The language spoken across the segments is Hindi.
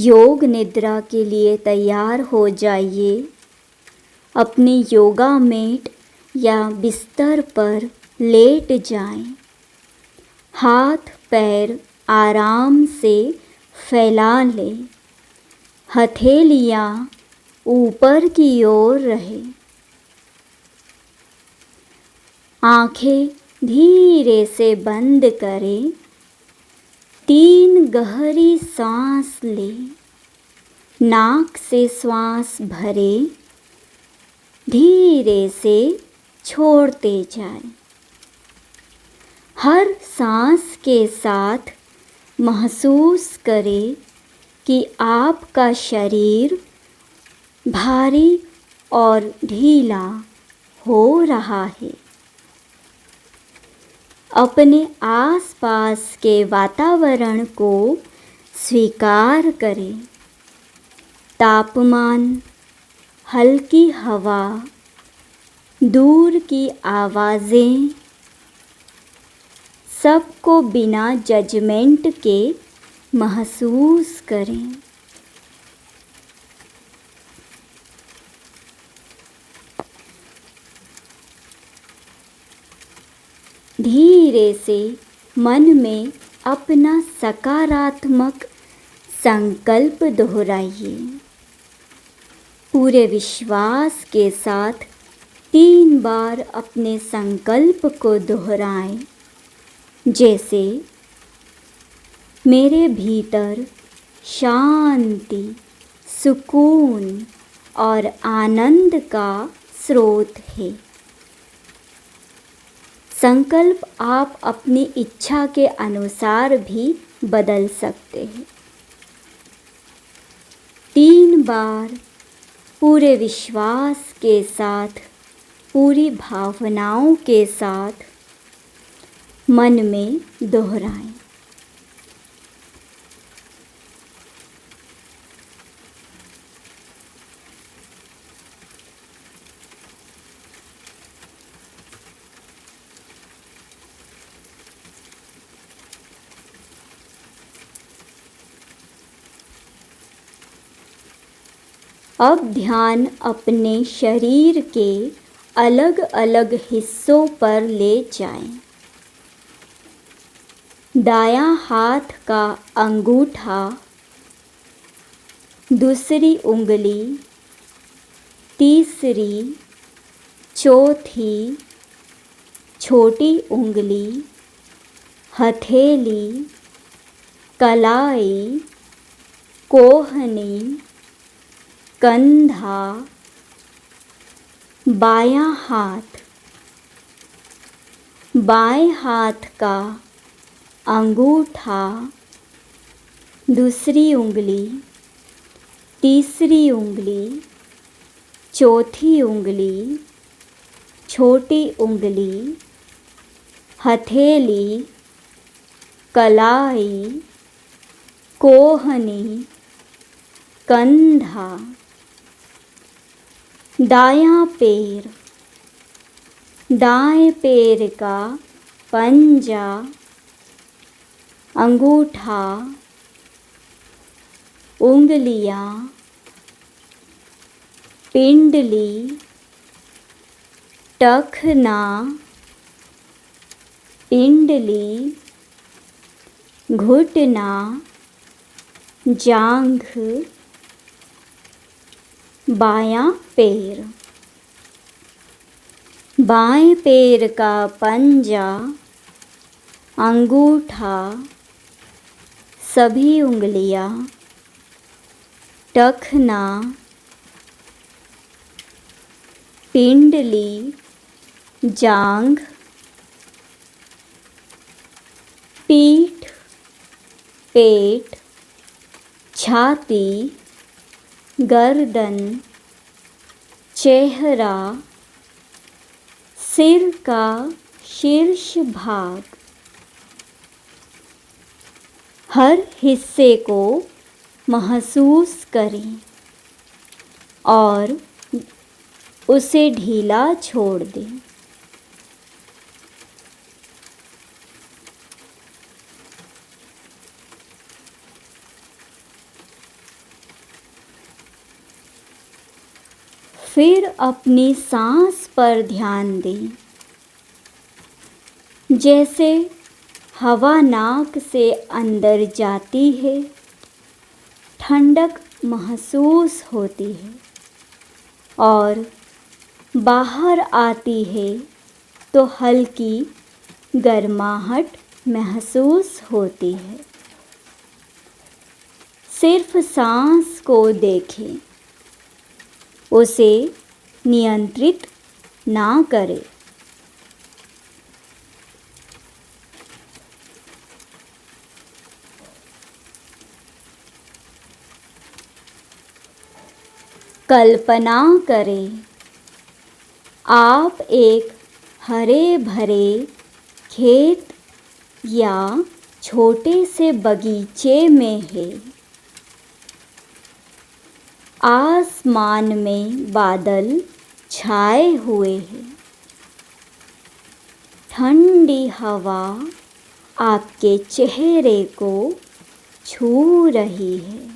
योग निद्रा के लिए तैयार हो जाइए। अपनी योगा मैट या बिस्तर पर लेट जाएं। हाथ पैर आराम से फैला लें। हथेलियां ऊपर की ओर रहे। आंखें धीरे से बंद करें। 3 गहरी सांस लें। नाक से श्वास भरें। धीरे से छोड़ते जाएं। हर सांस के साथ महसूस करें कि आपका शरीर भारी और ढीला हो रहा है। अपने आसपास के वातावरण को स्वीकार करें। तापमान, हल्की हवा, दूर की आवाज़ें, सबको बिना जजमेंट के महसूस करें। धीरे से मन में अपना सकारात्मक संकल्प दोहराइए। पूरे विश्वास के साथ 3 बार अपने संकल्प को दोहराएं, जैसे मेरे भीतर शांति, सुकून और आनंद का स्रोत है। संकल्प आप अपनी इच्छा के अनुसार भी बदल सकते हैं। 3 बार पूरे विश्वास के साथ, पूरी भावनाओं के साथ मन में दोहराएं। अब ध्यान अपने शरीर के अलग अलग हिस्सों पर ले जाएं। दायां हाथ का अंगूठा, दूसरी उंगली, तीसरी, चौथी, छोटी उंगली, हथेली, कलाई, कोहनी, कंधा, बायां हाथ, बाएं हाथ का अंगूठा, दूसरी उंगली, तीसरी उंगली, चौथी उंगली, छोटी उंगली, हथेली, कलाई, कोहनी, कंधा, दायां पैर, दाएं पैर का पंजा, अंगूठा, उंगलियां, पिंडली, टखना, पिंडली, घुटना, जांघ, बायां पैर, बाएं पैर का पंजा, अंगूठा, सभी उंगलियां, टखना, पिंडली, जांघ, पीठ, पेट, छाती, गर्दन, चेहरा, सिर का शीर्ष भाग। हर हिस्से को महसूस करें और उसे ढीला छोड़ दें। फिर अपनी सांस पर ध्यान दें। जैसे हवा नाक से अंदर जाती है, ठंडक महसूस होती है और बाहर आती है तो हल्की गर्माहट महसूस होती है। सिर्फ सांस को देखें, उसे नियंत्रित ना करें। कल्पना करें, आप एक हरे भरे खेत या छोटे से बगीचे में हैं। आसमान में बादल छाए हुए हैं। ठंडी हवा आपके चेहरे को छू रही है।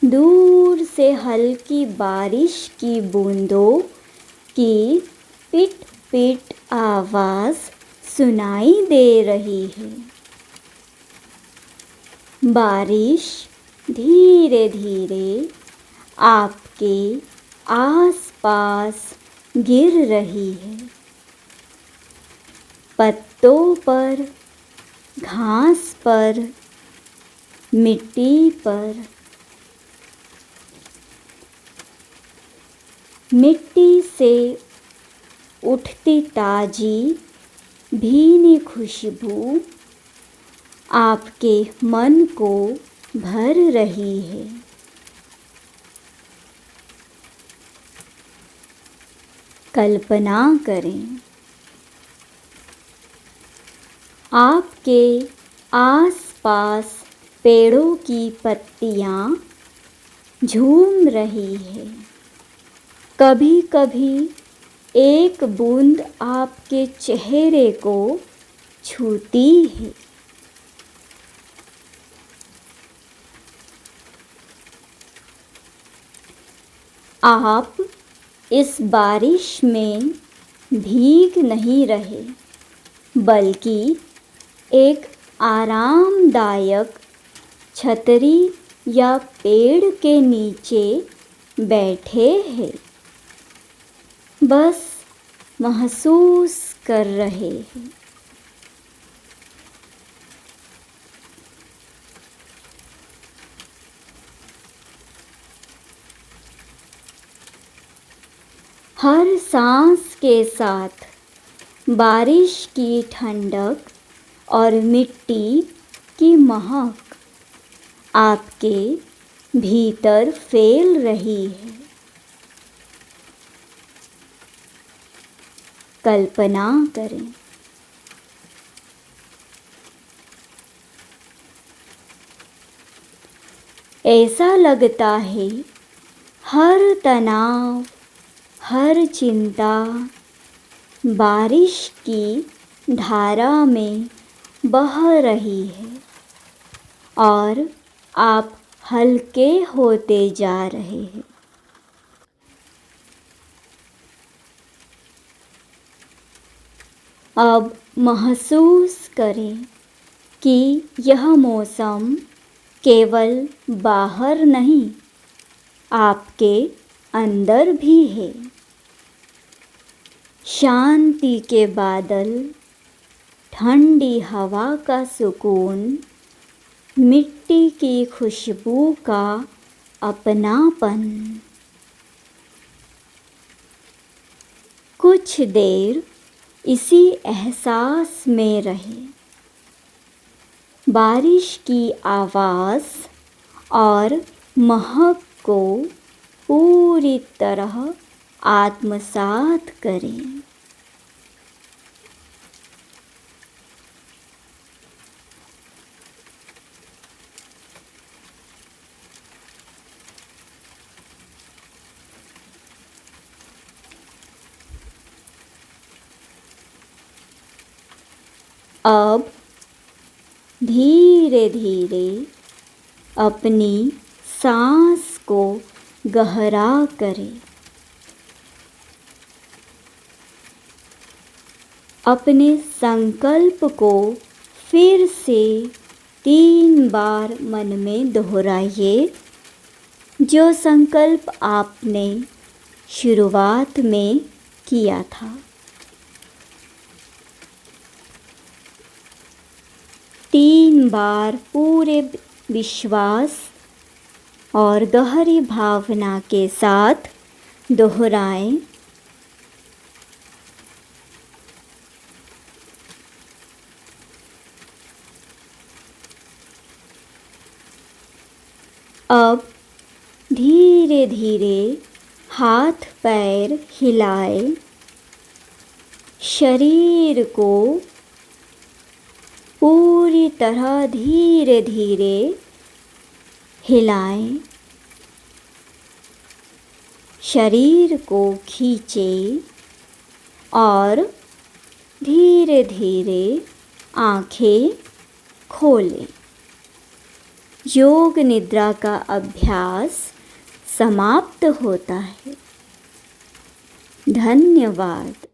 दूर से हल्की बारिश की बूंदों की पिट पिट आवाज़ सुनाई दे रही है। बारिश धीरे धीरे आपके आसपास गिर रही है। पत्तों पर, घास पर, मिट्टी पर। मिट्टी से उठती ताजी भीनी खुशबू आपके मन को भर रही है। कल्पना करें, आपके आसपास पेड़ों की पत्तियां झूम रही है। कभी कभी एक बूंद आपके चेहरे को छूती है। आप इस बारिश में भीग नहीं रहे, बल्कि एक आरामदायक छतरी या पेड़ के नीचे बैठे हैं। बस महसूस कर रहे हैं। हर सांस के साथ बारिश की ठंडक और मिट्टी की महक आपके भीतर फैल रही है। कल्पना करें, ऐसा लगता है हर तनाव, हर चिंता बारिश की धारा में बह रही है और आप हल्के होते जा रहे हैं। अब महसूस करें कि यह मौसम केवल बाहर नहीं, आपके अंदर भी है। शांति के बादल, ठंडी हवा का सुकून, मिट्टी की खुशबू का अपनापन। कुछ देर इसी एहसास में रहे। बारिश की आवाज़ और महक को पूरी तरह आत्मसात करें। अब धीरे धीरे अपनी सांस को गहरा करें। अपने संकल्प को फिर से 3 बार मन में दोहराइए, जो संकल्प आपने शुरुआत में किया था। 3 बार पूरे विश्वास और गहरी भावना के साथ दोहराएं। अब धीरे धीरे हाथ पैर हिलाएं, शरीर को पूरी तरह धीरे धीरे हिलाएं, शरीर को खींचें और धीरे धीरे आँखें खोलें। योग निद्रा का अभ्यास समाप्त होता है। धन्यवाद।